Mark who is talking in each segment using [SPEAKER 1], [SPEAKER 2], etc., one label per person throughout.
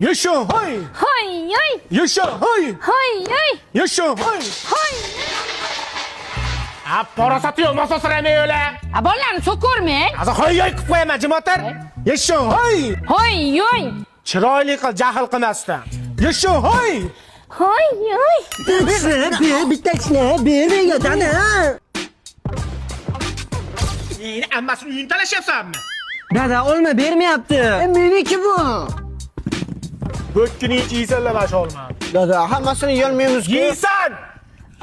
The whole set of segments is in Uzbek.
[SPEAKER 1] Yaşa hay.
[SPEAKER 2] Hay hay.
[SPEAKER 1] Yaşa hay.
[SPEAKER 2] Hay hay.
[SPEAKER 1] Yaşa hay.
[SPEAKER 2] Hay.
[SPEAKER 1] Para satıyor masa sıramıyor öyle.
[SPEAKER 2] Ha bollarni so'kormang.
[SPEAKER 1] Azı hay hay qilib qo'yaman jimotar. Yaşa hay.
[SPEAKER 2] Hay hay.
[SPEAKER 1] Chiroyli qil, jahl qilmasdan. Yaşa hay.
[SPEAKER 2] Hay hay.
[SPEAKER 3] Bittasini ber dana.
[SPEAKER 1] Yeni ammasini uyini talashyapsanmi?
[SPEAKER 3] Dada olma bermayapti. Meniki bu.
[SPEAKER 1] Bo'kkini yeysanlar olma.
[SPEAKER 3] Dada hammasini yeyolmaymiz-ku.
[SPEAKER 1] Yeysan.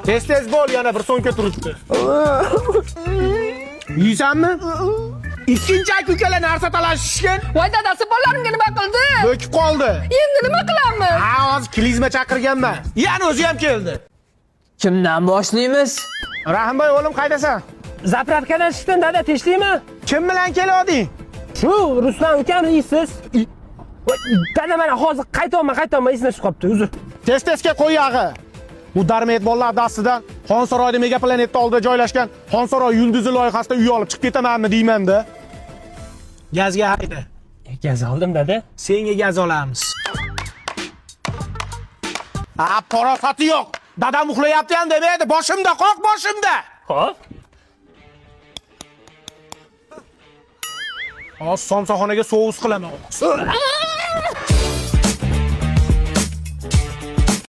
[SPEAKER 1] Tez bo'l yana bir so'ngga turibdi. Yeysanmi? Ikkinchi aka-ukalar narsa talashishgan.
[SPEAKER 2] Voy dadasi bolalarimga nima qildi?
[SPEAKER 1] Bo'kib qoldi.
[SPEAKER 2] Endi nima qilamiz?
[SPEAKER 1] Ha, hozir klizma chaqirganman. Yana o'zi ham keldi.
[SPEAKER 3] Kimdan boshlaymiz?
[SPEAKER 1] Rahimboy o'g'lim qaydasan?
[SPEAKER 4] Zapravkadan chiqdim dada, tinchlikmi?
[SPEAKER 1] Kim bilan kelavding?
[SPEAKER 4] Shu Ruslan ukam deysiz. Dada mana hozir qaytolma esdan chiqib qolibdi, uzr.
[SPEAKER 1] Tez-tezga qo'y yog'i. Bu darmet bolalar dastidan Xonsaroyda Mega Planetda oldida joylashgan Xonsaroy yulduzi loyihasida uy olib chiqib ketamanmi deyman-da. Gazga hayda.
[SPEAKER 4] Gaz oldim dada.
[SPEAKER 1] Senga gaz olamiz. Parosati yo'q. Dadam uxlayapti ham demaydi. Boshimda qoq, boshimda.
[SPEAKER 4] Xo'p.
[SPEAKER 1] Hozir somsaxonaga sous qilaman.